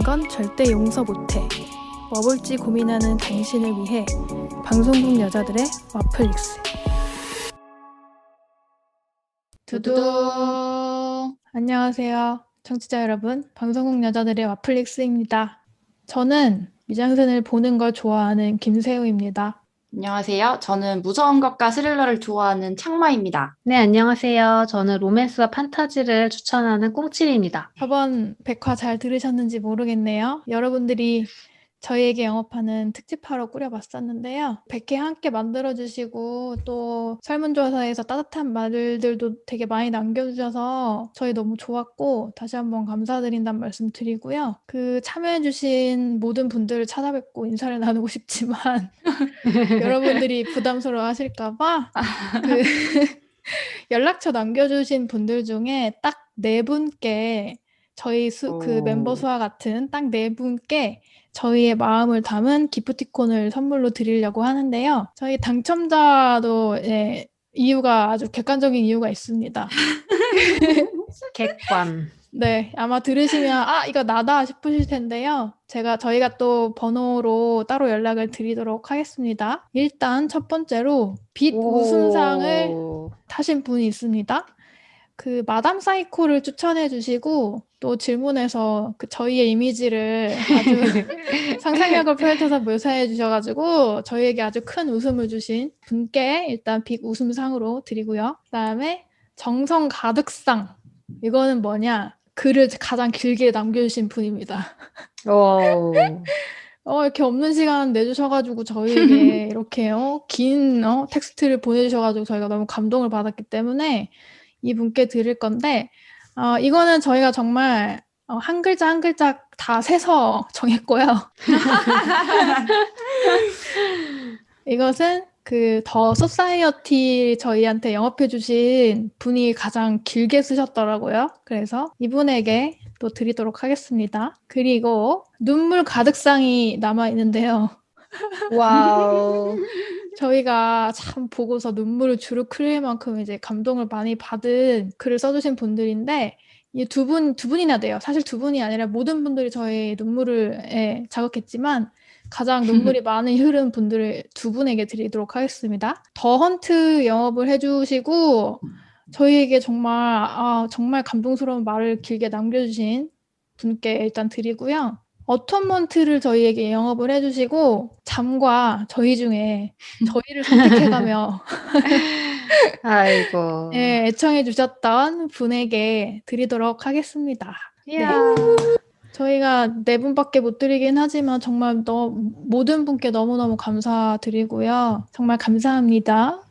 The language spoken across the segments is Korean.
건 절대 용서 못해. 뭐 볼지 고민하는 당신을 위해 방송국 여자들의 와플릭스. 두두. 안녕하세요. 청취자 여러분. 방송국 여자들의 와플릭스입니다. 저는 미장센을 보는 걸 좋아하는 김세우입니다. 안녕하세요. 저는 무서운 것과 스릴러를 좋아하는 창마입니다. 네, 안녕하세요. 저는 로맨스와 판타지를 추천하는 꽁칠입니다. 저번 백화 잘 들으셨는지 모르겠네요. 여러분들이 저희에게 영업하는 특집화로 꾸려봤었는데요. 100회 함께 만들어주시고 또 설문조사에서 따뜻한 말들도 되게 많이 남겨주셔서 저희 너무 좋았고 다시 한번 감사드린다는 말씀 드리고요. 그 참여해주신 모든 분들을 찾아뵙고 인사를 나누고 싶지만 여러분들이 부담스러워 하실까봐 그 연락처 남겨주신 분들 중에 딱 4분께 저희 그 멤버 수와 같은 딱 4분께 저희의 마음을 담은 기프티콘을 선물로 드리려고 하는데요. 저희 당첨자도 이유가 아주 객관적인 이유가 있습니다. 객관. 네, 아마 들으시면 이거 나다 싶으실 텐데요. 저희가 또 번호로 따로 연락을 드리도록 하겠습니다. 일단 첫 번째로 빛 웃음상을 타신 분이 있습니다. 그 마담 사이코를 추천해 주시고 또 질문에서 그 저희의 이미지를 아주 상상력을 펼쳐서 묘사해 주셔가지고 저희에게 아주 큰 웃음을 주신 분께 일단 빛 웃음상으로 드리고요. 그다음에 정성 가득상. 이거는 뭐냐? 글을 가장 길게 남겨주신 분입니다. 이렇게 없는 시간 내주셔가지고 저희에게 이렇게 긴 텍스트를 보내주셔가지고 저희가 너무 감동을 받았기 때문에 이분께 드릴 건데 이거는 저희가 정말 한 글자 한 글자 다 세서 정했고요. 이것은 그 더 소사이어티 저희한테 영업해주신 분이 가장 길게 쓰셨더라고요. 그래서 이분에게 또 드리도록 하겠습니다. 그리고 눈물 가득상이 남아있는데요. 와우. 저희가 참 보고서 눈물을 주룩 흘릴 만큼 이제 감동을 많이 받은 글을 써주신 분들인데 이 두 분이나 돼요. 사실 두 분이 아니라 모든 분들이 저의 눈물을 자극했지만 가장 눈물이 많이 흐른 분들을 두 분에게 드리도록 하겠습니다. 더 헌트 영업을 해주시고 저희에게 정말 감동스러운 말을 길게 남겨주신 분께 일단 드리고요. 어텀먼트를 저희에게 영업을 해주시고 잠과 저희 중에 저희를 선택해가며 아이고. 네, 애청해주셨던 분에게 드리도록 하겠습니다. 이야. 네. 저희가 4분밖에 못 드리긴 하지만 정말 모든 분께 너무너무 감사드리고요. 정말 감사합니다.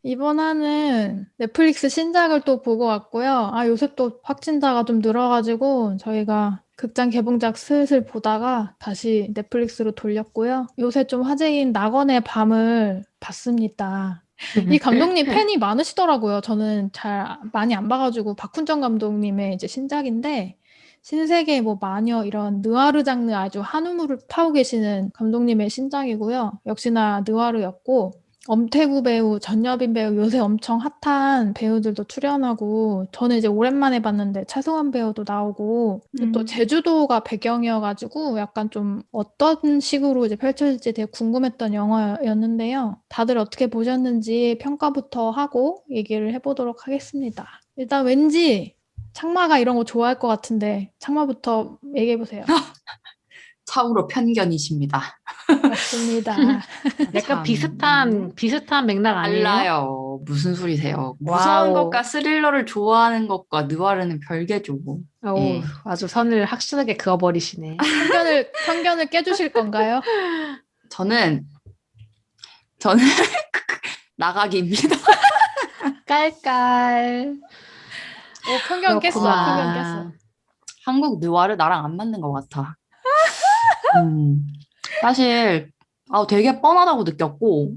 이번 화는 넷플릭스 신작을 또 보고 왔고요. 요새 또 확진자가 좀 늘어가지고 저희가 극장 개봉작 슬슬 보다가 다시 넷플릭스로 돌렸고요. 요새 좀 화제인 낙원의 밤을 봤습니다. 이 감독님 팬이 많으시더라고요. 저는 잘 많이 안 봐가지고 박훈정 감독님의 이제 신작인데 신세계 마녀 이런 느와르 장르 아주 한 우물을 파고 계시는 감독님의 신작이고요. 역시나 느와르였고 엄태구 배우, 전여빈 배우 요새 엄청 핫한 배우들도 출연하고 저는 이제 오랜만에 봤는데 최승원 배우도 나오고 또 제주도가 배경이어가지고 약간 좀 어떤 식으로 이제 펼쳐질지 되게 궁금했던 영화였는데요. 다들 어떻게 보셨는지 평가부터 하고 얘기를 해보도록 하겠습니다. 일단 왠지 창마가 이런 거 좋아할 것 같은데 창마부터 얘기해보세요. 참으로 편견이십니다. 맞습니다. 약간 비슷한 맥락 아니에요? 달라요. 무슨 소리세요? 무서운 것과 스릴러를 좋아하는 것과 느와르는 별개죠. 예. 아주 선을 확실하게 그어버리시네. 편견을 깨주실 건가요? 저는 나가기입니다. 깔깔. 편견 깼어. 편견 깼어. 한국 느와르 나랑 안 맞는 것 같아. 사실 되게 뻔하다고 느꼈고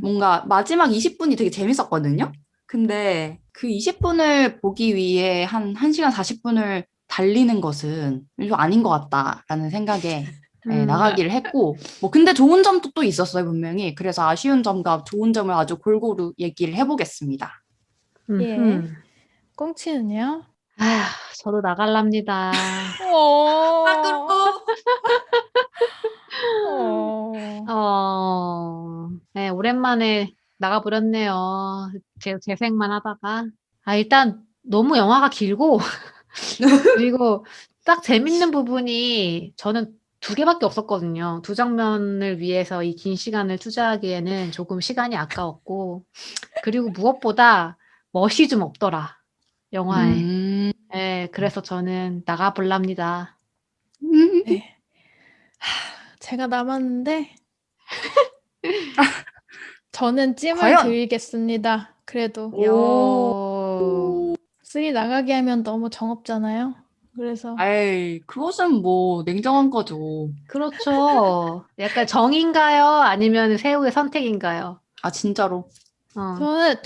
뭔가 마지막 20분이 되게 재밌었거든요. 근데 그 20분을 보기 위해 한 1시간 40분을 달리는 것은 좀 아닌 것 같다라는 생각에 나가기를 했고 근데 좋은 점도 또 있었어요, 분명히. 그래서 아쉬운 점과 좋은 점을 아주 골고루 얘기를 해보겠습니다. 예. 꽁치는요? 아휴, 저도 나갈랍니다. 어, 밖으로. 어. 네, 오랜만에 나가버렸네요. 재생만 하다가. 일단 너무 영화가 길고, 그리고 딱 재밌는 부분이 저는 두 개밖에 없었거든요. 두 장면을 위해서 이 긴 시간을 투자하기에는 조금 시간이 아까웠고, 그리고 무엇보다 멋이 좀 없더라, 영화에. 음. 네, 그래서 저는 나가볼랍니다. 네. 제가 남았는데 저는 찜을 과연. 드리겠습니다. 그래도 오. 3 나가게 하면 너무 정없잖아요. 그래서 아이, 그것은 뭐 냉정한 거죠. 그렇죠. 약간 정인가요? 아니면 새우의 선택인가요? 아, 진짜로.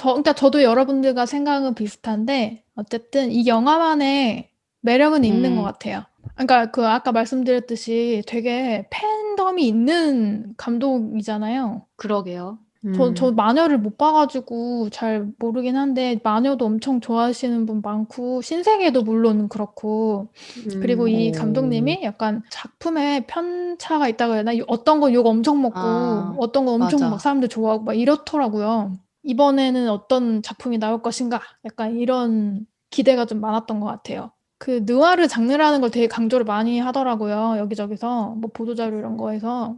그러니까 저도 여러분들과 생각은 비슷한데 어쨌든 이 영화만의 매력은 있는 것 음. 같아요. 그러니까 그 아까 말씀드렸듯이 되게 팬덤이 있는 감독이잖아요. 그러게요. 저 마녀를 못 봐가지고 잘 모르긴 한데 마녀도 엄청 좋아하시는 분 많고 신세계도 물론 그렇고 그리고 이 오. 감독님이 약간 작품에 편차가 있다고 해야 되나? 어떤 건 욕 엄청 먹고 아, 어떤 건 엄청 막 맞아. 사람들 좋아하고 막 이렇더라고요. 이번에는 어떤 작품이 나올 것인가? 약간 이런 기대가 좀 많았던 것 같아요. 그 느와르 장르라는 걸 되게 강조를 많이 하더라고요. 여기저기서 뭐 보도자료 이런 거에서.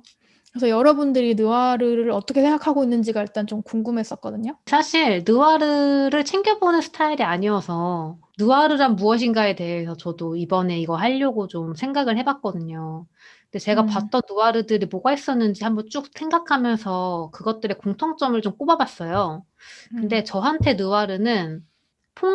그래서 여러분들이 느와르를 어떻게 생각하고 있는지가 일단 좀 궁금했었거든요. 사실 느와르를 챙겨보는 스타일이 아니어서 느와르란 무엇인가에 대해서 저도 이번에 이거 하려고 좀 생각을 해봤거든요. 근데 제가 음, 봤던 느와르들이 뭐가 있었는지 한번 쭉 생각하면서 그것들의 공통점을 좀 꼽아봤어요. 음, 근데 저한테 느와르는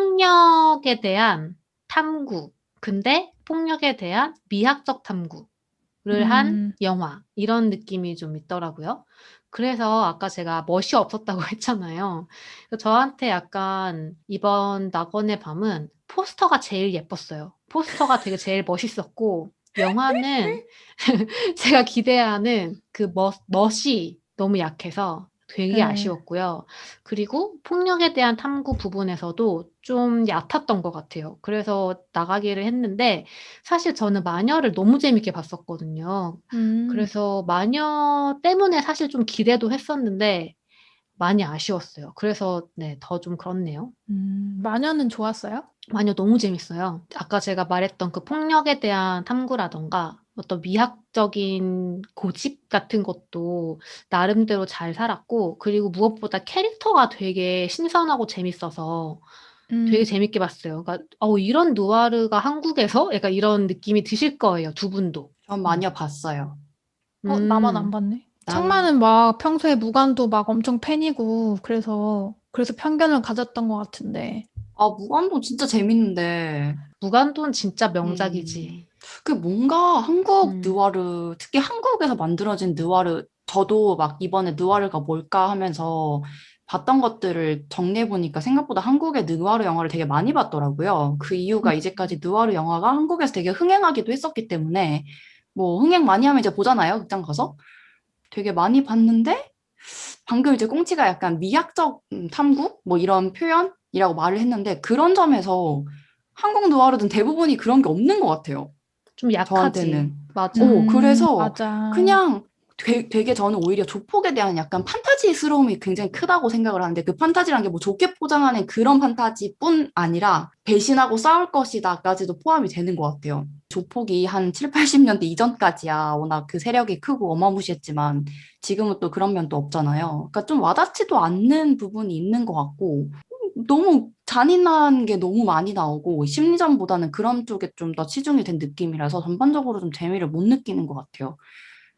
폭력에 대한 탐구, 근데 폭력에 대한 미학적 탐구를 한 음, 영화, 이런 느낌이 좀 있더라고요. 그래서 아까 제가 멋이 없었다고 했잖아요. 그래서 저한테 약간 이번 낙원의 밤은 포스터가 제일 예뻤어요. 포스터가 되게 제일 멋있었고, 영화는 제가 기대하는 그 멋이 너무 약해서 되게 네. 아쉬웠고요. 그리고 폭력에 대한 탐구 부분에서도 좀 얕았던 것 같아요. 그래서 나가기를 했는데 사실 저는 마녀를 너무 재밌게 봤었거든요. 음, 그래서 마녀 때문에 사실 좀 기대도 했었는데 많이 아쉬웠어요. 그래서 네, 더 좀 그렇네요. 마녀는 좋았어요? 마녀 너무 재밌어요. 아까 제가 말했던 그 폭력에 대한 탐구라던가 어떤 미학적인 고집 같은 것도 나름대로 잘 살았고, 그리고 무엇보다 캐릭터가 되게 신선하고 재밌어서 되게 음, 재밌게 봤어요. 그러니까 이런 누아르가 한국에서 약간 이런 느낌이 드실 거예요, 두 분도. 전 마녀 봤어요. 나만 안 음, 봤네. 난, 창마는 막 평소에 무관도 막 엄청 팬이고, 그래서 편견을 가졌던 것 같은데. 아, 무한도 진짜 재밌는데, 무간도는 진짜 명작이지. 음, 그 뭔가 한국 음, 느와르, 특히 한국에서 만들어진 느와르, 저도 막 이번에 느와르가 뭘까 하면서 봤던 것들을 정리해보니까 생각보다 한국의 느와르 영화를 되게 많이 봤더라고요. 그 이유가 이제까지 느와르 영화가 한국에서 되게 흥행하기도 했었기 때문에, 뭐 흥행 많이 하면 이제 보잖아요, 극장 가서. 되게 많이 봤는데, 방금 이제 꽁치가 약간 미학적 탐구? 뭐 이런 표현이라고 말을 했는데, 그런 점에서 한국 느와르는 대부분이 그런 게 없는 것 같아요. 좀 약하지. 저한테는. 맞아. 그래서 맞아. 그냥 되게 저는 오히려 조폭에 대한 약간 판타지스러움이 굉장히 크다고 생각을 하는데 그 판타지란 게 뭐 좋게 포장하는 그런 판타지뿐 아니라 배신하고 싸울 것이다까지도 포함이 되는 것 같아요. 조폭이 한 7, 80년대 이전까지야 워낙 그 세력이 크고 어마무시했지만 지금은 또 그런 면도 없잖아요. 그러니까 좀 와닿지도 않는 부분이 있는 것 같고 너무 잔인한 게 너무 많이 나오고 심리전보다는 그런 쪽에 좀 더 치중이 된 느낌이라서 전반적으로 좀 재미를 못 느끼는 것 같아요.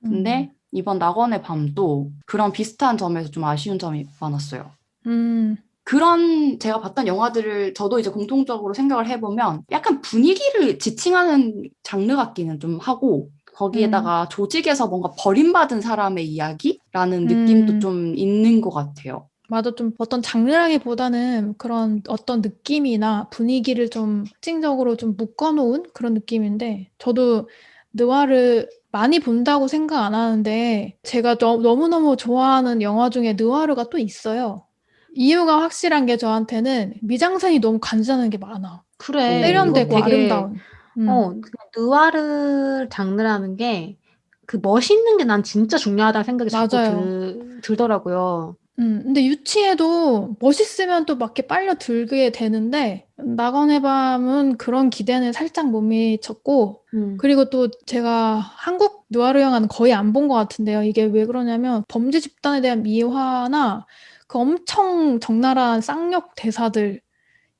음, 근데 이번 낙원의 밤도 그런 비슷한 점에서 좀 아쉬운 점이 많았어요. 음, 그런 제가 봤던 영화들을 저도 이제 공통적으로 생각을 해보면 약간 분위기를 지칭하는 장르 같기는 좀 하고 음, 거기에다가 조직에서 뭔가 버림받은 사람의 이야기라는 느낌도 음. 좀 있는 것 같아요. 맞아. 좀 어떤 장르라기보다는 그런 어떤 느낌이나 분위기를 좀 특징적으로 좀 묶어놓은 그런 느낌인데, 저도 느와르 많이 본다고 생각 안 하는데, 제가 너무너무 좋아하는 영화 중에 느와르가 또 있어요. 이유가 확실한 게 저한테는 미장센이 너무 간지나는 게 많아. 그래. 이거 세련되고 되게 아름다운. 그냥 느와르 장르라는 게 그 멋있는 게 난 진짜 중요하다는 생각이 자꾸 맞아요. 들더라고요. 근데 유치해도 멋있으면 또 막 이렇게 빨려 들게 되는데 낙원의 밤은 그런 기대는 살짝 못 미쳤고 그리고 또 제가 한국 누아르 영화는 거의 안 본 것 같은데요. 이게 왜 그러냐면 범죄 집단에 대한 미화나 그 엄청 적나라한 쌍욕 대사들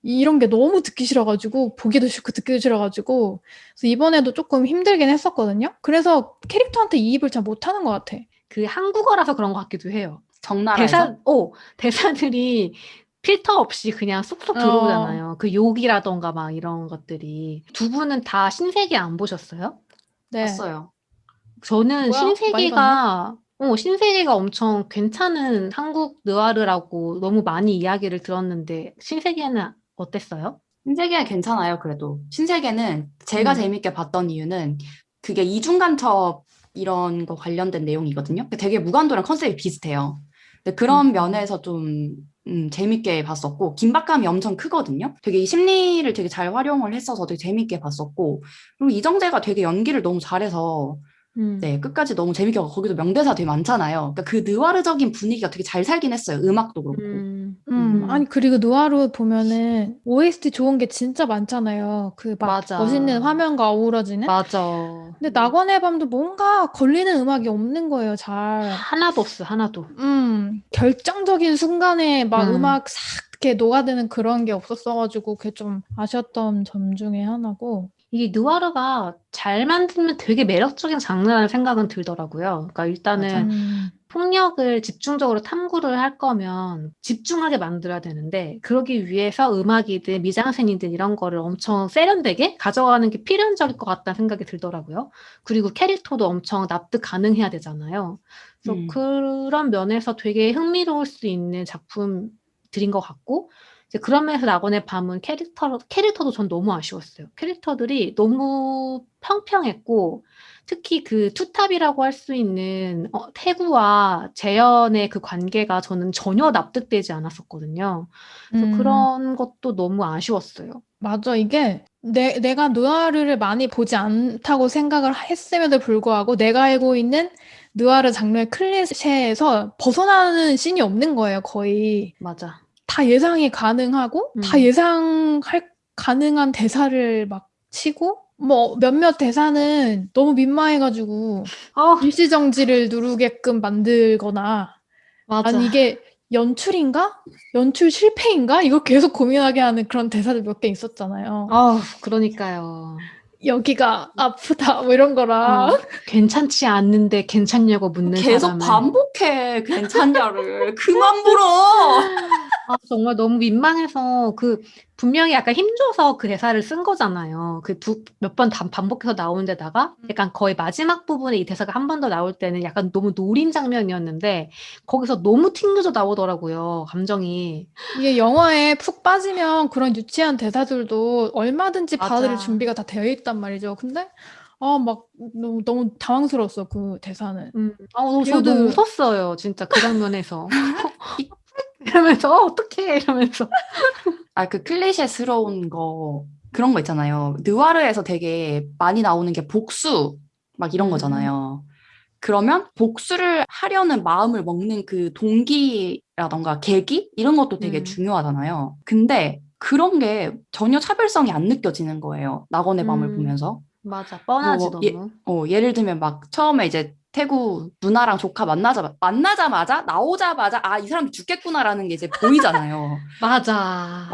이런 게 너무 듣기 싫어가지고 보기도 싫고 듣기도 싫어가지고 그래서 이번에도 조금 힘들긴 했었거든요. 그래서 캐릭터한테 이입을 잘 못하는 것 같아. 그 한국어라서 그런 것 같기도 해요. 적나라해서? 대사들이 필터 없이 그냥 쏙쏙 어, 들어오잖아요. 그 욕이라던가 막 이런 것들이. 두 분은 다 신세계 안 보셨어요? 네. 봤어요. 저는 뭐야? 많이 봤네. 신세계가 엄청 괜찮은 한국 느와르라고 너무 많이 이야기를 들었는데, 신세계는 어땠어요? 신세계는 괜찮아요, 그래도. 신세계는 제가 음, 재밌게 봤던 이유는 그게 이중간첩 이런 거 관련된 내용이거든요. 되게 무간도랑 컨셉이 비슷해요. 근데 그런 음, 면에서 좀 재밌게 봤었고, 긴박감이 엄청 크거든요. 되게 이 심리를 되게 잘 활용을 했어서 되게 재밌게 봤었고, 그리고 이정재가 되게 연기를 너무 잘해서 음, 네, 끝까지 너무 재밌게 하고 거기도 명대사 되게 많잖아요. 그러니까 그 느와르적인 분위기가 되게 잘 살긴 했어요. 음악도 그렇고. 아니, 그리고 누아르 보면은 OST 좋은 게 진짜 많잖아요. 그 막 멋있는 맞아. 화면과 어우러지는. 맞아. 근데 낙원의 밤도 뭔가 걸리는 음악이 없는 거예요, 잘. 하나도 없어, 하나도. 결정적인 순간에 막 음. 음악 싹 이렇게 녹아드는 그런 게 없었어가지고 그게 좀 아쉬웠던 점 중에 하나고. 이게 느와르가 잘 만들면 되게 매력적인 장르라는 생각은 들더라고요. 그러니까 일단은 맞아. 폭력을 집중적으로 탐구를 할 거면 집중하게 만들어야 되는데, 그러기 위해서 음악이든 미장센이든 이런 거를 엄청 세련되게 가져가는 게 필연적일 것 같다는 생각이 들더라고요. 그리고 캐릭터도 엄청 납득 가능해야 되잖아요. 그래서 음. 그런 면에서 되게 흥미로울 수 있는 작품들인 것 같고, 이제 그런 면에서 낙원의 밤은 캐릭터도 전 너무 아쉬웠어요. 캐릭터들이 너무 평평했고, 특히 그 투탑이라고 할 수 있는 태구와 재현의 그 관계가 저는 전혀 납득되지 않았었거든요. 그래서 음, 그런 것도 너무 아쉬웠어요. 맞아. 이게 내가 느와르를 많이 보지 않다고 생각을 했음에도 불구하고 내가 알고 있는 느와르 장르의 클리셰에서 벗어나는 씬이 없는 거예요, 거의. 맞아. 다 예상이 가능하고 다 예상할 가능한 대사를 막 치고 뭐 몇몇 대사는 너무 민망해가지고 어, 일시정지를 누르게끔 만들거나 아니 맞아. 이게 연출인가? 연출 실패인가? 이걸 계속 고민하게 하는 그런 대사들 몇 개 있었잖아요. 그러니까요. 여기가 아프다 뭐 이런 거라. 괜찮지 않는데 괜찮냐고 묻는 계속 사람을. 반복해. 괜찮냐를. 그만 물어. 정말 너무 민망해서 분명히 약간 힘줘서 그 대사를 쓴 거잖아요. 몇 번 반복해서 나오는 데다가 약간 거의 마지막 부분에 이 대사가 한 번 더 나올 때는 약간 너무 노린 장면이었는데 거기서 너무 튕겨져 나오더라고요, 감정이. 이게 영화에 푹 빠지면 그런 유치한 대사들도 얼마든지 받아들일 맞아. 준비가 다 되어 있단 말이죠. 근데 막 너무 당황스러웠어, 그 대사는. 저 너무 배우들 웃었어요, 진짜 그 장면에서. 이러면서 어떡해 이러면서. 그 클리셰스러운 거, 그런 거 있잖아요. 느와르에서 되게 많이 나오는 게 복수, 막 이런 음, 거잖아요. 그러면 복수를 하려는 마음을 먹는 그 동기라던가 계기? 이런 것도 되게 음, 중요하잖아요. 근데 그런 게 전혀 차별성이 안 느껴지는 거예요. 낙원의 밤을 음, 보면서. 맞아. 뻔하지 뭐, 너무. 예를 들면 막 처음에 이제 태구 누나랑 조카 만나자마자 나오자마자 이 사람이 죽겠구나라는 게 이제 보이잖아요. 맞아.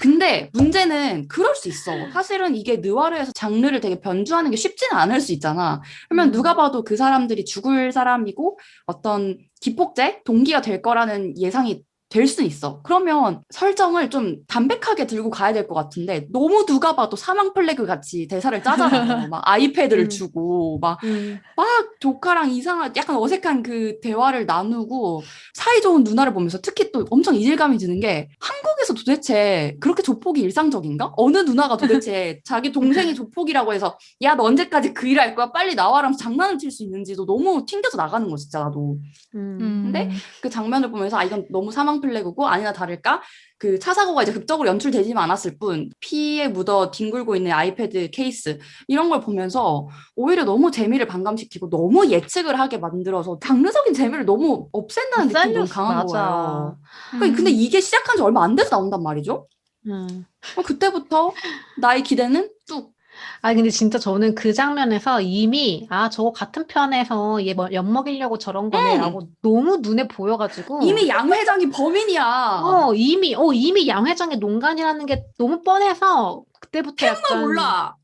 근데 문제는 그럴 수 있어. 사실은 이게 느와르에서 장르를 되게 변주하는 게 쉽지는 않을 수 있잖아. 그러면 누가 음, 봐도 그 사람들이 죽을 사람이고 어떤 기폭제, 동기가 될 거라는 예상이 될 수 있어. 그러면 설정을 좀 담백하게 들고 가야 될 것 같은데 너무 누가 봐도 사망 플래그 같이 대사를 짜잖아요. 막 아이패드를 음, 주고 음. 막 조카랑 이상한 약간 어색한 그 대화를 나누고 사이좋은 누나를 보면서 특히 또 엄청 이질감이 드는 게 한국에서 도대체 그렇게 조폭이 일상적인가? 어느 누나가 도대체 자기 동생이 조폭이라고 해서 야, 너 언제까지 그 일 할 거야? 빨리 나와라면서 장난을 칠 수 있는지도 너무 튕겨서 나가는 거 진짜 나도. 음. 근데 음, 그 장면을 보면서 이건 너무 사망 액션 플래그고 아니나 다를까 그 차 사고가 이제 극적으로 연출되지만 않았을 뿐 피에 묻어 뒹굴고 있는 아이패드 케이스 이런 걸 보면서 오히려 너무 재미를 반감시키고 너무 예측을 하게 만들어서 장르적인 재미를 너무 없앤다는 느낌이 너무 강한 맞아. 거예요. 그러니까 근데 이게 시작한 지 얼마 안 돼서 나온단 말이죠. 그때부터 나의 기대는 뚝. 아니, 근데 진짜 저는 그 장면에서 이미, 저거 같은 편에서 얘 엿먹이려고 저런 거네라고 너무 눈에 보여가지고. 이미 양 회장이 범인이야. 이미 양 회장의 농간이라는 게 너무 뻔해서 그때부터 약간. 몰라.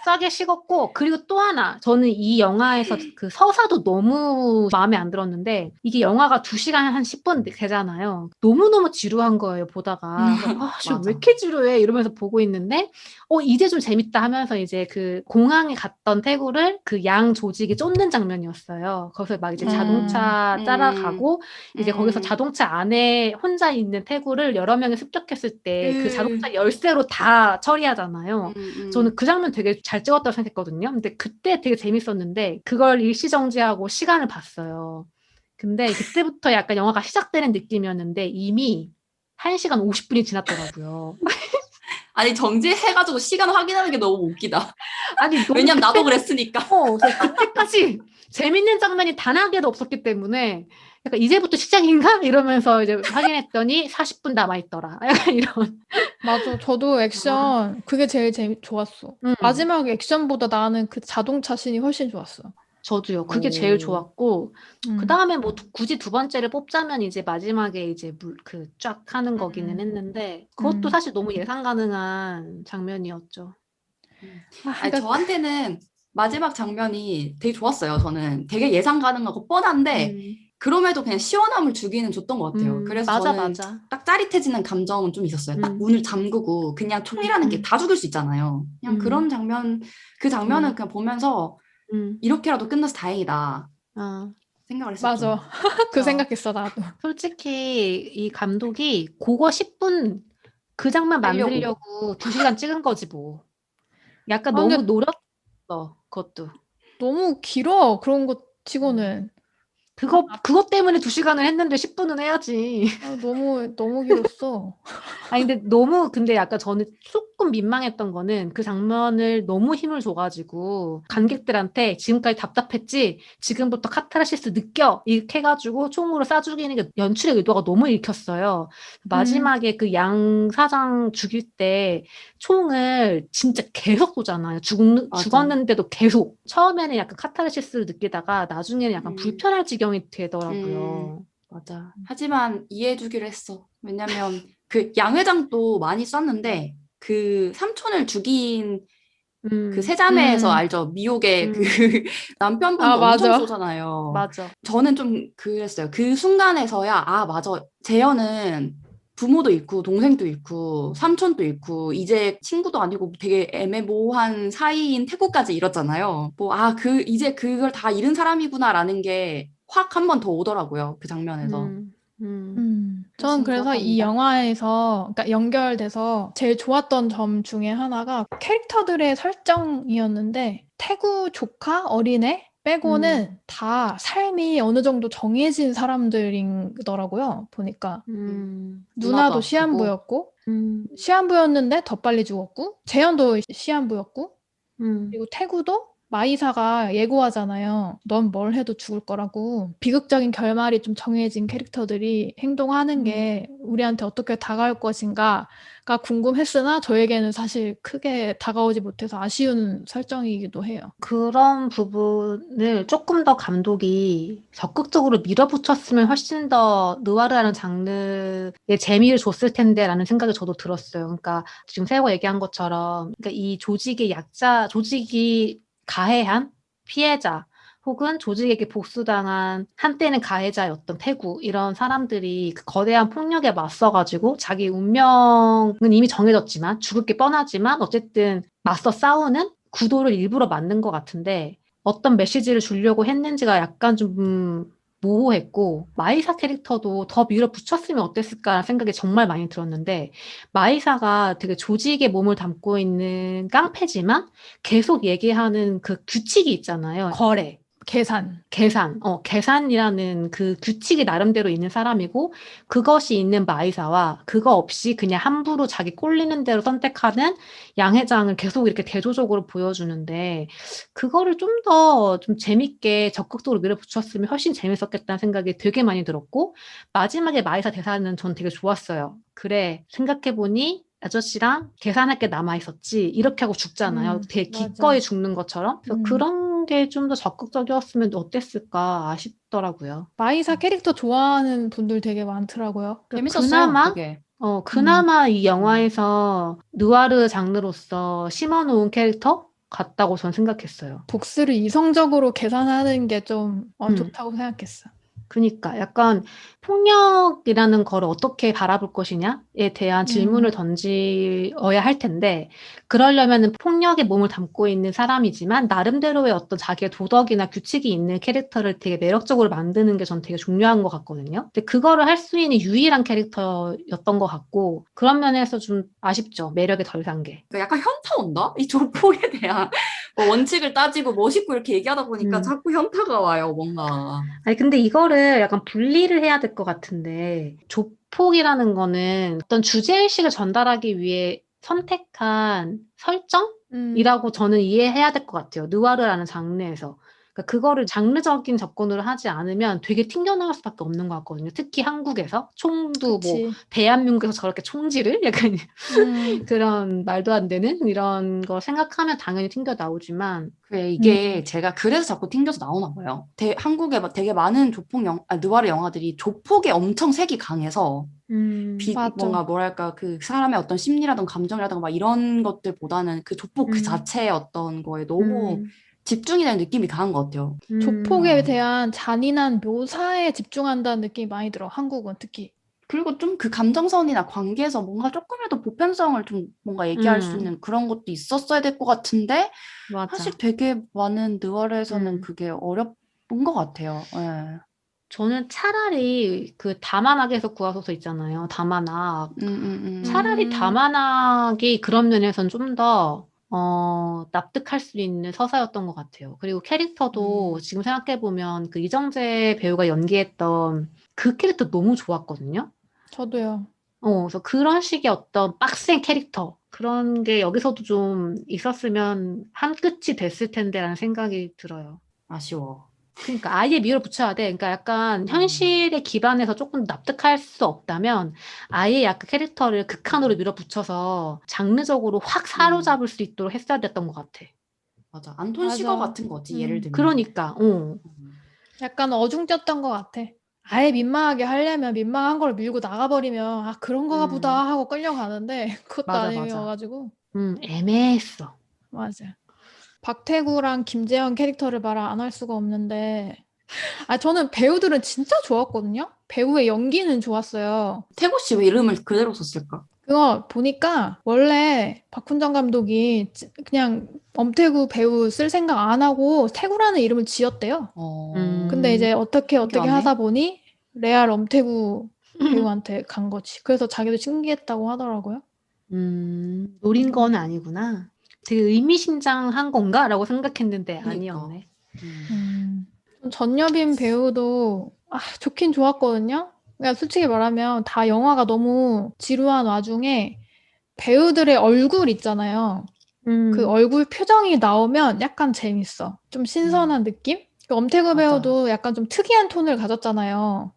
싸게 식었고, 그리고 또 하나, 저는 이 영화에서 그 서사도 너무 마음에 안 들었는데, 이게 영화가 2시간 한 10분 되잖아요. 너무너무 지루한 거예요, 보다가. 왜 이렇게 지루해? 이러면서 보고 있는데, 이제 좀 재밌다 하면서 이제 그 공항에 갔던 태구를 그 양 조직이 쫓는 장면이었어요. 거기서 막 이제 자동차 따라가고, 이제 거기서 자동차 안에 혼자 있는 태구를 여러 명이 습격했을 때 그 자동차 열쇠로 다 처리하잖아요. 저는 그 장면 되게 잘 찍었다고 생각했거든요. 근데 그때 되게 재밌었는데 그걸 일시정지하고 시간을 봤어요. 근데 그때부터 약간 영화가 시작되는 느낌이었는데 이미 1시간 50분이 지났더라고요. 아니 정지해가지고 시간 확인하는 게 너무 웃기다. 아니 왜냐면 나도 그랬으니까. 그때까지 재밌는 장면이 단 한 개도 없었기 때문에 약간 이제부터 시작인가? 이러면서 이제 확인했더니 40분 남아있더라. 약간 이런. 맞아. 저도 액션 그게 제일 좋았어. 마지막 액션보다 나는 그 자동차 씬이 훨씬 좋았어. 저도요. 그게 제일 좋았고 그 다음에 뭐 굳이 두 번째를 뽑자면 이제 마지막에 이제 그 쫙 하는 거기는 했는데 그것도 사실 너무 예상 가능한 장면이었죠. 아니 저한테는 마지막 장면이 되게 좋았어요. 저는 되게 예상 가능하고 뻔한데 그럼에도 그냥 시원함을 주기는 줬던 것 같아요. 그래서 저는 딱 짜릿해지는 감정은 좀 있었어요. 딱 문을 잠그고 그냥 총이라는 게 다 죽일 수 있잖아요. 그냥 그런 장면, 그 장면을 그냥 보면서 이렇게라도 끝나서 다행이다 생각을 했었죠. 맞아. 그 생각했어 나도. 솔직히 이 감독이 그거 10분 그 장면 만들려고 2시간 찍은 거지 뭐. 약간 너무 노렸어 그것도. 너무 길어 그런 거 치고는. 그것 때문에 2시간을 했는데 10분은 해야지. 너무 길었어. 아니 근데 약간 저는 조금 민망했던 거는 그 장면을 너무 힘을 줘가지고 관객들한테 지금까지 답답했지 지금부터 카타르시스 느껴 이렇게 해가지고 총으로 쏴 죽이는 게 연출의 의도가 너무 읽혔어요. 마지막에 그 양 사장 죽일 때 총을 진짜 계속 쏘잖아요. 죽었는데도 계속. 처음에는 약간 카타르시스를 느끼다가 나중에는 약간 불편할 지경이 되더라고요. 맞아. 하지만 이해해주기로 했어. 왜냐면 그 양 회장도 많이 쐈는데 그 삼촌을 죽인 그 세자매에서 알죠? 미혹의 그 남편분도 엄청 쏘잖아요. 맞아. 저는 좀 그랬어요. 그 순간에서야 맞아. 재현은 부모도 잃고 동생도 잃고 삼촌도 잃고 이제 친구도 아니고 되게 애매모호한 사이인 태국까지 잃었잖아요. 이제 그걸 다 잃은 사람이구나라는 게 확 한 번 더 오더라고요. 그 장면에서. 저는 그래서 이 영화에서 그러니까 연결돼서 제일 좋았던 점 중에 하나가 캐릭터들의 설정이었는데 태구 조카 어린애 빼고는 다 삶이 어느 정도 정해진 사람들이더라고요. 보니까 누나도 시한부였고 시한부였는데 더 빨리 죽었고 재현도 시한부였고 그리고 태구도 마이사가 예고하잖아요. 넌 뭘 해도 죽을 거라고. 비극적인 결말이 좀 정해진 캐릭터들이 행동하는 게 우리한테 어떻게 다가올 것인가가 궁금했으나 저에게는 사실 크게 다가오지 못해서 아쉬운 설정이기도 해요. 그런 부분을 조금 더 감독이 적극적으로 밀어붙였으면 훨씬 더 느와르라는 장르의 재미를 줬을 텐데라는 생각이 저도 들었어요. 그러니까 지금 세호가 얘기한 것처럼 그러니까 이 조직의 약자, 조직이 가해한 피해자 혹은 조직에게 복수당한 한때는 가해자였던 태구 이런 사람들이 그 거대한 폭력에 맞서가지고 자기 운명은 이미 정해졌지만 죽을 게 뻔하지만 어쨌든 맞서 싸우는 구도를 일부러 만든 것 같은데 어떤 메시지를 주려고 했는지가 약간 좀 모호했고 마이사 캐릭터도 더 밀어붙였으면 어땠을까라는 생각이 정말 많이 들었는데 마이사가 되게 조직의 몸을 담고 있는 깡패지만 계속 얘기하는 그 규칙이 있잖아요. 거래. 계산이라는 그 규칙이 나름대로 있는 사람이고, 그것이 있는 마이사와 그거 없이 그냥 함부로 자기 꼴리는 대로 선택하는 양 회장을 계속 이렇게 대조적으로 보여주는데, 그거를 좀 더 좀 재밌게 적극적으로 밀어붙였으면 훨씬 재밌었겠다는 생각이 되게 많이 들었고, 마지막에 마이사 대사는 전 되게 좋았어요. 그래, 생각해보니 아저씨랑 계산할 게 남아있었지. 이렇게 하고 죽잖아요. 되게 맞아. 기꺼이 죽는 것처럼. 그래서 그런 게 좀 더 적극적이었으면 어땠을까 아쉽더라고요. 마이사 캐릭터 좋아하는 분들 되게 많더라고요. 재밌었어요, 되게. 그나마 이 영화에서 느와르 장르로서 심어놓은 캐릭터 같다고 전 생각했어요. 복수를 이성적으로 계산하는 게 좀 좋다고 생각했어. 그러니까 약간 폭력이라는 거를 어떻게 바라볼 것이냐에 대한 질문을 던지어야 할 텐데, 그러려면은 폭력에 몸을 담고 있는 사람이지만 나름대로의 어떤 자기의 도덕이나 규칙이 있는 캐릭터를 되게 매력적으로 만드는 게 전 되게 중요한 것 같거든요. 근데 그거를 할 수 있는 유일한 캐릭터였던 것 같고, 그런 면에서 좀 아쉽죠. 매력이 덜 산 게. 그러니까 약간 현타 온다? 이 조폭에 대한 뭐 원칙을 따지고 멋있고 이렇게 얘기하다 보니까 자꾸 현타가 와요, 뭔가. 아니, 근데 이거를 약간 분리를 해야 될 것 같은데, 조폭이라는 거는 어떤 주제의식을 전달하기 위해 선택한 설정이라고 저는 이해해야 될 것 같아요. 느와르라는 장르에서. 그러니까 그거를 장르적인 접근으로 하지 않으면 되게 튕겨나올 수밖에 없는 것 같거든요. 특히 한국에서. 총도 그치. 뭐, 대한민국에서 저렇게 총질을? 약간 그런 말도 안 되는 이런 거 생각하면 당연히 튕겨나오지만, 그래, 이게 제가 그래서 자꾸 튕겨서 나오나 봐요. 한국에 되게 많은 느와르 영화들이 조폭에 엄청 색이 강해서 맞아. 뭔가 뭐랄까 그 사람의 어떤 심리라든가 감정이라든가 막 이런 것들보다는 그 조폭 그 자체의 어떤 거에 너무 집중이 되는 느낌이 강한 것 같아요. 조폭에 대한 잔인한 묘사에 집중한다는 느낌이 많이 들어. 한국은 특히. 그리고 좀 그 감정선이나 관계에서 뭔가 조금이라도 보편성을 좀 뭔가 얘기할 수 있는 그런 것도 있었어야 될 것 같은데 맞아. 사실 되게 많은 느와르에서는 그게 어려운 것 같아요. 예. 저는 차라리 그 다만악에서 구하소서 있잖아요. 다만악. 차라리 다만악이 그런 면에서는 좀 더 납득할 수 있는 서사였던 것 같아요. 그리고 캐릭터도 지금 생각해보면 그 이정재 배우가 연기했던 그 캐릭터 너무 좋았거든요. 저도요. 그래서 그런 식의 어떤 빡센 캐릭터, 그런 게 여기서도 좀 있었으면 한 끝이 됐을 텐데라는 생각이 들어요. 아쉬워. 그러니까 아예 밀어붙여야 돼. 그러니까 약간 현실에 기반해서 조금 납득할 수 없다면 아예 약간 캐릭터를 극한으로 밀어붙여서 장르적으로 확 사로잡을 수 있도록 했어야 됐던 것 같아. 맞아. 안톤 시거 같은 거지, 예를 들면. 그러니까, 약간 어중뛰었던 것 같아. 아예 민망하게 하려면 민망한 걸 밀고 나가버리면 아 그런 거가 보다 하고 끌려가는데 그것도 맞아. 아니어가지고 애매했어. 맞아. 박태구랑 김재현 캐릭터를 말 안 할 수가 없는데 저는 배우들은 진짜 좋았거든요. 배우의 연기는 좋았어요. 태구 씨 왜 이름을 그대로 썼을까? 그거 보니까 원래 박훈정 감독이 그냥 엄태구 배우 쓸 생각 안 하고 태구라는 이름을 지었대요. 근데 이제 어떻게 신기하네. 하다 보니 레알 엄태구 배우한테 간 거지. 그래서 자기도 신기했다고 하더라고요. 노린 건 아니구나. 되게 의미심장한 건가라고 생각했는데 아니었네. 전여빈 배우도 좋긴 좋았거든요. 그러니까 솔직히 말하면 다 영화가 너무 지루한 와중에 배우들의 얼굴 있잖아요. 그 얼굴 표정이 나오면 약간 재밌어. 좀 신선한 느낌? 그 엄태구 배우도 약간 좀 특이한 톤을 가졌잖아요.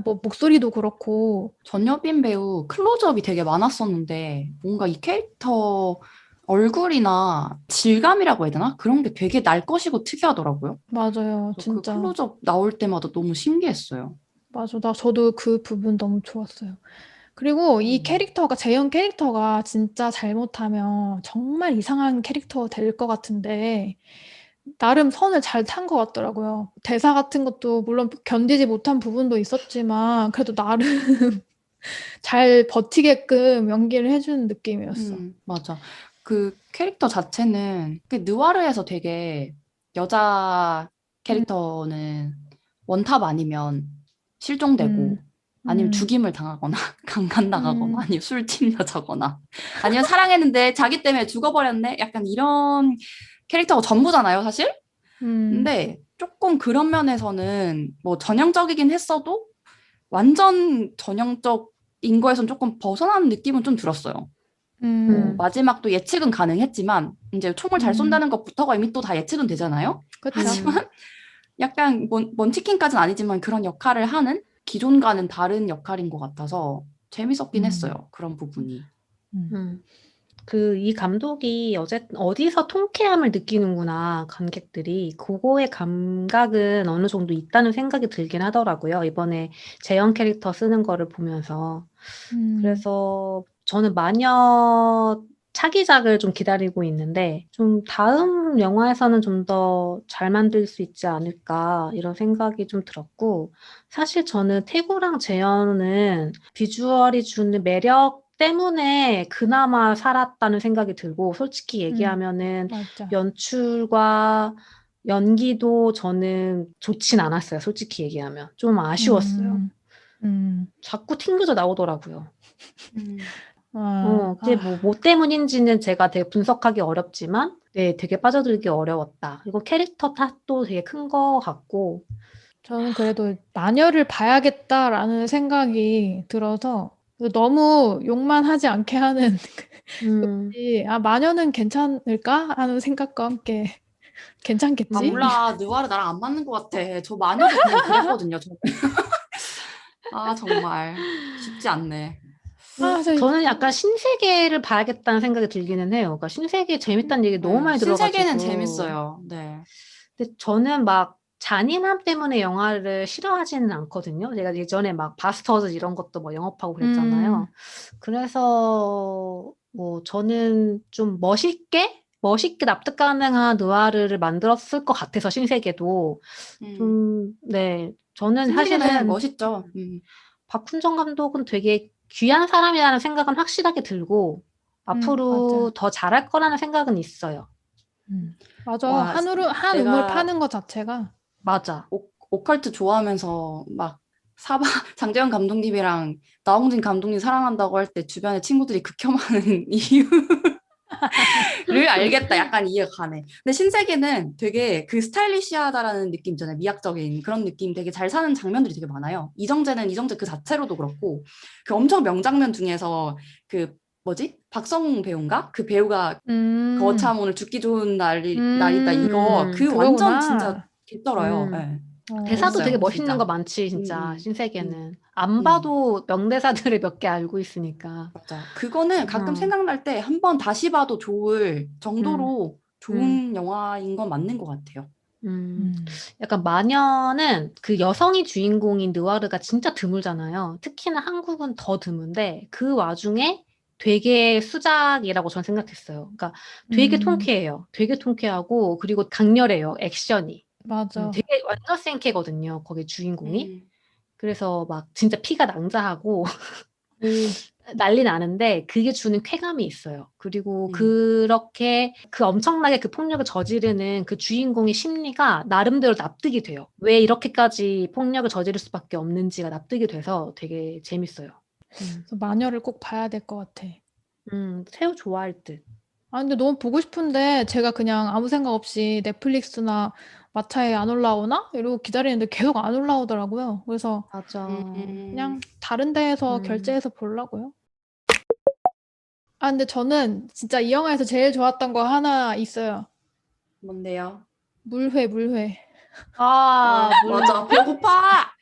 뭐 목소리도 그렇고. 전여빈 배우 클로즈업이 되게 많았었는데 뭔가 이 캐릭터 얼굴이나 질감이라고 해야 되나? 그런 게 되게 날 것이고 특이하더라고요. 맞아요, 그 진짜. 클로즈업 나올 때마다 너무 신기했어요. 맞아, 저도 그 부분 너무 좋았어요. 그리고 이 캐릭터가, 재현 캐릭터가 진짜 잘못하면 정말 이상한 캐릭터 될 것 같은데, 나름 선을 잘 탄 것 같더라고요. 대사 같은 것도 물론 견디지 못한 부분도 있었지만, 그래도 나름 잘 버티게끔 연기를 해주는 느낌이었어. 맞아. 그 캐릭터 자체는 그 느와르에서 되게 여자 캐릭터는 원탑 아니면 실종되고 아니면 죽임을 당하거나 강간당하거나 아니면 술집 여자거나 아니면 사랑했는데 자기 때문에 죽어버렸네? 약간 이런 캐릭터가 전부잖아요, 사실? 근데 조금 그런 면에서는 뭐 전형적이긴 했어도 완전 전형적인 거에선 조금 벗어나는 느낌은 좀 들었어요. 뭐 음, 마지막도 예측은 가능했지만 이제 총을 잘 음, 쏜다는 것부터가 이미 또 다 예측은 되잖아요. 그쵸. 음, 하지만 약간 먼치킨까지는 아니지만 그런 역할을 하는 기존과는 다른 역할인 것 같아서 재밌었긴 음, 했어요. 그런 부분이. 음, 음. 이 감독이 어디서 통쾌함을 느끼는구나, 관객들이. 그거의 감각은 어느 정도 있다는 생각이 들긴 하더라고요. 이번에 재현 캐릭터 쓰는 거를 보면서. 음, 그래서 저는 마녀 차기작을 좀 기다리고 있는데, 좀 다음 영화에서는 좀 더 잘 만들 수 있지 않을까, 이런 생각이 좀 들었고, 사실 저는 태구랑 재현은 비주얼이 주는 매력 때문에 그나마 살았다는 생각이 들고, 솔직히 얘기하면은 맞아. 연출과 연기도 저는 좋진 않았어요. 솔직히 얘기하면. 좀 아쉬웠어요. 음, 음, 자꾸 튕겨져 나오더라고요. 음. 그게 뭐 때문인지는 제가 되게 분석하기 어렵지만, 네, 되게 빠져들기 어려웠다. 그리고 캐릭터 탓도 되게 큰 거 같고, 저는 그래도 마녀를 봐야겠다라는 생각이 들어서 너무 욕만 하지 않게 하는 음, 마녀는 괜찮을까 하는 생각과 함께 아, 괜찮겠지? 몰라. 느와르 나랑 안 맞는 것 같아. 저 마녀도 그냥 그랬거든요. 아, 정말 쉽지 않네. 아, 저, 저는 약간 신세계를 봐야겠다는 생각이 들기는 해요. 그러니까 신세계 재밌다는 얘기 너무 네, 많이 신세계는 들어가지고. 재밌어요. 네. 근데 저는 막 잔인함 때문에 영화를 싫어하지는 않거든요. 제가 예전에 막 바스터즈 이런 것도 뭐 영업하고 음, 그랬잖아요. 그래서 뭐 저는 좀 멋있게 납득 가능한 느와르를 만들었을 것 같아서 신세계도 음. 좀, 네. 저는 신세계는 사실은 멋있죠. 박훈정 감독은 되게 귀한 사람이라는 생각은 확실하게 들고 앞으로 맞아. 더 잘할 거라는 생각은 있어요. 맞아. 와, 한 우물 내가 파는 것 자체가. 맞아. 오컬트 좋아하면서 막 사바 장재현 감독님이랑 나홍진 감독님 사랑한다고 할 때 주변에 친구들이 극혐하는 이유를 알겠다. 약간 이해가 가네. 근데 신세계는 되게 그 스타일리시하다라는 느낌 있잖아요. 미학적인 그런 느낌 되게 잘 사는 장면들이 되게 많아요. 이정재는 이정재 그 자체로도 그렇고 그 엄청 명장면 중에서 그 뭐지? 박성웅 배우인가? 그 배우가 음, 거참 오늘 죽기 좋은 날이다 이거 그 완전 진짜 그거구나. 개쩔어요. 음. 예. 대사도 되게 재밌어요, 멋있는 거 진짜. 많지, 음, 진짜, 음, 음, 신세계는. 안 음. 봐도 명대사들을 몇 개 알고 있으니까. 맞아. 그거는 가끔 어, 생각날 때 한 번 다시 봐도 좋을 음, 정도로 음, 좋은 영화인 건 맞는 것 같아요. 음. 음, 약간 마녀는 그 여성이 주인공인 느와르가 진짜 드물잖아요. 특히나 한국은 더 드문데 그 와중에 되게 수작이라고 저는 생각했어요. 그러니까 되게 음, 통쾌해요. 되게 통쾌하고 그리고 강렬해요. 액션이. 맞아. 되게 완전 센캐거든요. 거기 주인공이. 음, 그래서 막 진짜 피가 낭자하고 오, 난리 나는데 그게 주는 쾌감이 있어요. 그리고 음. 그렇게 그 엄청나게 그 폭력을 저지르는 그 주인공의 심리가 나름대로 납득이 돼요. 왜 이렇게까지 폭력을 저지를 수밖에 없는지가 납득이 돼서 되게 재밌어요. 그래서 마녀를 꼭 봐야 될 것 같아. 새우 좋아할 듯. 아, 근데 너무 보고 싶은데 제가 그냥 아무 생각 없이 넷플릭스나 마차에 안 올라오나? 이러고 기다리는데 계속 안 올라오더라고요. 그래서 맞아. 음, 그냥 다른 데에서 음, 결제해서 보려고요. 아, 근데 저는 진짜 이 영화에서 제일 좋았던 거 하나 있어요. 뭔데요? 물회. 아, 맞아. 배고파!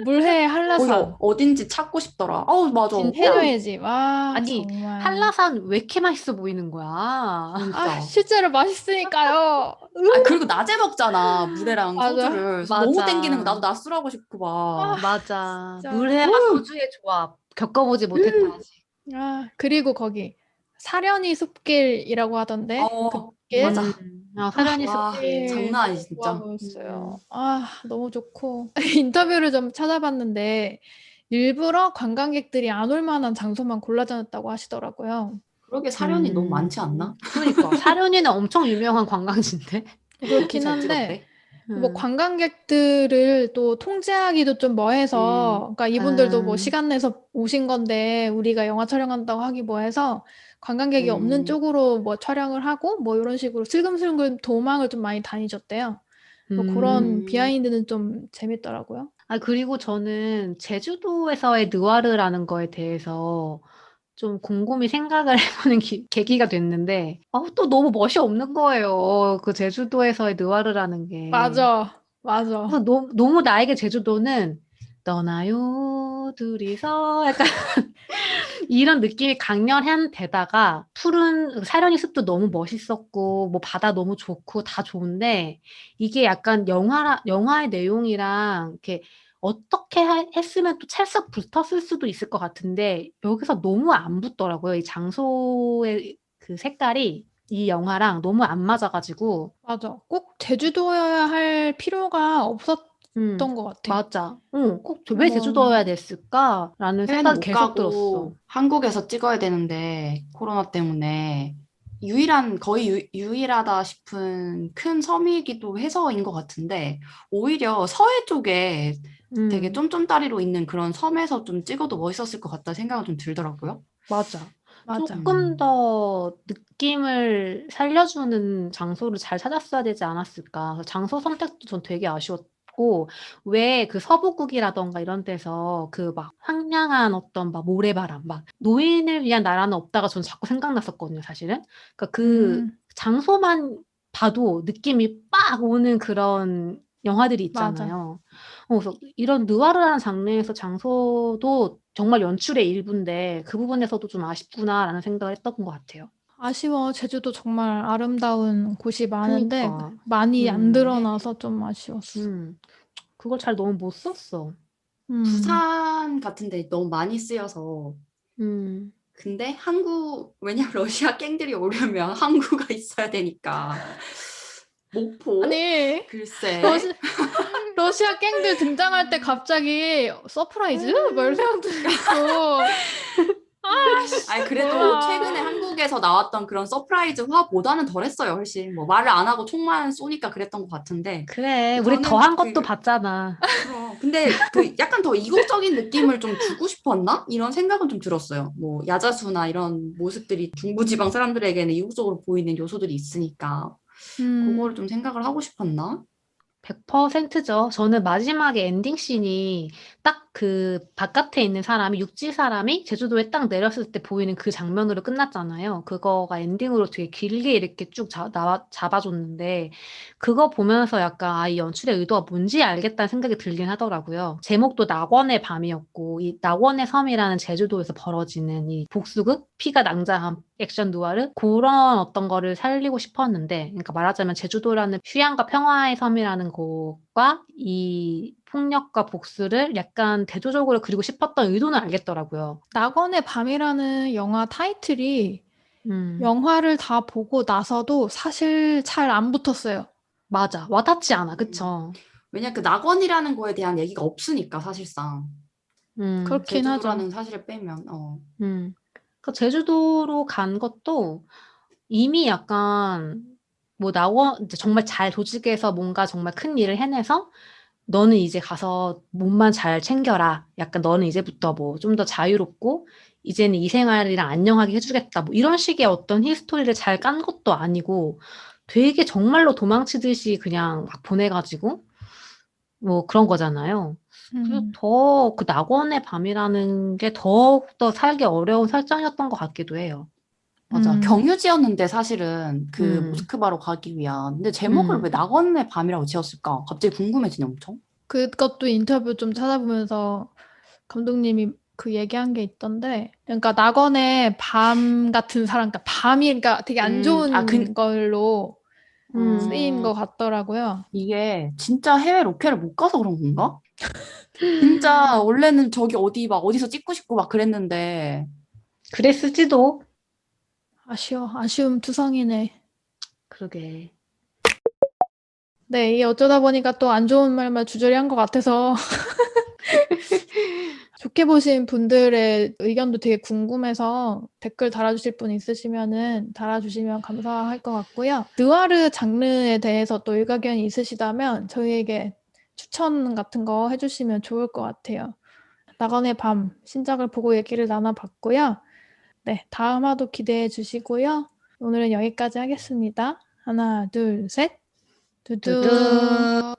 물회 거기 한라산. 어딘지 찾고 싶더라. 맞아. 진짜. 해녀의 집. 아, 아니, 정말. 한라산 왜 이렇게 맛있어 보이는 거야? 진짜. 실제로 맛있으니까요. 아, 그리고 낮에 먹잖아. 물회랑 맞아. 소주를. 그래서 너무 땡기는 거. 나도 맞아. 낮술하고 싶고 막. 맞아. 진짜. 물회와 소주의 조합. 겪어보지 못했다, 아직. 그리고 거기 사려니 숲길이라고 하던데 그 길. 맞아. 사려니 와, 길 숲길. 장난 아니지, 너무 좋아 진짜. 보였어요. 너무 좋고. 인터뷰를 좀 찾아봤는데 일부러 관광객들이 안 올 만한 장소만 골라다녔다고 하시더라고요. 그러게 사련이 너무 음, 많지 않나? 그러니까. 사려니는 엄청 유명한 관광지인데. 그렇게 그렇긴 잘 한데 찍었대. 뭐 음, 관광객들을 또 통제하기도 좀 뭐해서, 그러니까 이분들도 뭐 음, 시간 내서 오신 건데 우리가 영화 촬영한다고 하기 뭐해서 관광객이 없는 음, 쪽으로 뭐 촬영을 하고 뭐 이런 식으로 슬금슬금 도망을 좀 많이 다니셨대요. 뭐 그런 음. 비하인드는 좀 재밌더라고요. 그리고 저는 제주도에서의 느와르라는 거에 대해서 좀 곰곰이 생각을 해보는 계기가 됐는데, 또 너무 멋이 없는 거예요. 그 제주도에서의 느와르라는 게. 맞아. 맞아. 그래서 너무 나에게 제주도는 떠나요, 둘이서. 약간 이런 느낌이 강렬한 데다가 푸른 사려니 숲도 너무 멋있었고, 뭐 바다 너무 좋고 다 좋은데, 이게 약간 영화의 내용이랑 이렇게 어떻게 했으면 또 찰싹 붙었을 수도 있을 것 같은데, 여기서 너무 안 붙더라고요. 이 장소의 그 색깔이 이 영화랑 너무 안 맞아가지고. 맞아. 꼭 제주도여야 할 필요가 음, 없었던 것 같아. 맞아. 꼭 왜 뭐, 제주도여야 됐을까라는 해외는 생각이 못 계속 들었어. 가고 한국에서 찍어야 되는데 코로나 때문에 거의 유일하다 싶은 큰 섬이기도 해서인 것 같은데 오히려 서해 쪽에 되게 음. 쫌쫌다리로 있는 그런 섬에서 좀 찍어도 멋있었을 것 같다 생각은 좀 들더라고요. 맞아. 맞아. 조금 더 느낌을 살려주는 장소를 잘 찾았어야 되지 않았을까. 그래서 장소 선택도 전 되게 아쉬웠고, 왜 그 서부국이라던가 이런 데서 그 막 황량한 어떤 막 모래바람, 막 노인을 위한 나라는 없다가 전 자꾸 생각났었거든요, 사실은. 그러니까 그 음, 장소만 봐도 느낌이 빡 오는 그런 영화들이 맞아. 있잖아요. 그래서 이런 느와르라는 장르에서 장소도 정말 연출의 일부인데 그 부분에서도 좀 아쉽구나라는 생각을 했던 것 같아요. 아쉬워. 제주도 정말 아름다운 곳이 많은데 그니까. 많이 안 음, 네. 드러나서 좀 아쉬웠어. 그걸 잘 너무 못 썼어. 음, 부산 같은 데 너무 많이 쓰여서 음, 근데 왜냐면 러시아 갱들이 오려면 항구가 있어야 되니까 목포? 아니, 글쎄. 러시, 러시아 갱들 등장할 때 갑자기 서프라이즈? 뭐 이런 생각도 들고. 아니 아씨, 그래도 최근에 뭐야. 한국에서 나왔던 그런 서프라이즈화보다는 덜했어요, 훨씬. 뭐 말을 안 하고 총만 쏘니까 그랬던 것 같은데. 그래, 우리 저는 더한 것도 봤잖아. 그럼 근데 그 약간 더 이국적인 느낌을 좀 주고 싶었나? 이런 생각은 좀 들었어요. 뭐 야자수나 이런 모습들이 중부지방 사람들에게는 이국적으로 보이는 요소들이 있으니까 그거를 음, 좀 생각을 하고 싶었나? 100%죠. 저는 마지막에 엔딩 씬이 딱 그 바깥에 있는 사람이, 육지 사람이 제주도에 딱 내렸을 때 보이는 그 장면으로 끝났잖아요. 그거가 엔딩으로 되게 길게 이렇게 쭉 잡아줬는데, 그거 보면서 약간 이 연출의 의도가 뭔지 알겠다는 생각이 들긴 하더라고요. 제목도 낙원의 밤이었고, 이 낙원의 섬이라는 제주도에서 벌어지는 이 복수극? 피가 낭자한 액션 누아르? 그런 어떤 거를 살리고 싶었는데, 그러니까 말하자면 제주도라는 휴양과 평화의 섬이라는 곳과 이 폭력과 복수를 약간 대조적으로 그리고 싶었던 의도는 알겠더라고요. 낙원의 밤이라는 영화 타이틀이 음, 영화를 다 보고 나서도 사실 잘 안 붙었어요. 맞아. 와닿지 않아. 음. 그쵸? 왜냐 그 낙원이라는 거에 대한 얘기가 없으니까 사실상 음, 그렇긴 하죠. 제주도라는 사실을 빼면 음. 그 제주도로 간 것도 이미 약간 뭐 이제 정말 잘 조직해서 뭔가 정말 큰 일을 해내서 너는 이제 가서 몸만 잘 챙겨라. 약간 너는 이제부터 뭐 좀 더 자유롭고 이제는 이 생활이랑 안녕하게 해주겠다. 뭐 이런 식의 어떤 히스토리를 잘 깐 것도 아니고 되게 정말로 도망치듯이 그냥 막 보내가지고 뭐 그런 거잖아요. 그래서 음, 더 그 낙원의 밤이라는 게 더욱더 살기 어려운 설정이었던 것 같기도 해요. 맞아. 음, 경유지였는데 사실은 그 음, 모스크바로 가기 위한. 근데 제목을 왜 음, 낙원의 밤이라고 지었을까? 갑자기 궁금해지네, 엄청. 그것도 인터뷰 좀 찾아보면서 감독님이 그 얘기한 게 있던데, 그러니까 낙원의 밤 같은 사람, 그러니까 밤이, 그러니까 되게 안 아, 좋은 걸로 음. 쓰인 것 같더라고요. 이게 진짜 해외 로케를 못 가서 그런 건가? 진짜 원래는 저기 어디 막 어디서 찍고 싶고 막 그랬는데 그랬을지도. 아쉬움 투성이네. 그러게. 네, 이 어쩌다 보니까 또 안 좋은 말만 주저리 한 것 같아서 좋게 보신 분들의 의견도 되게 궁금해서 댓글 달아주실 분 있으시면은 달아주시면 감사할 것 같고요. 느와르 장르에 대해서 또 일가견이 있으시다면 저희에게 추천 같은 거 해주시면 좋을 것 같아요. 낙원의 밤 신작을 보고 얘기를 나눠봤고요. 네, 다음 화도 기대해 주시고요. 오늘은 여기까지 하겠습니다. 하나, 둘, 셋. 두두. 두두.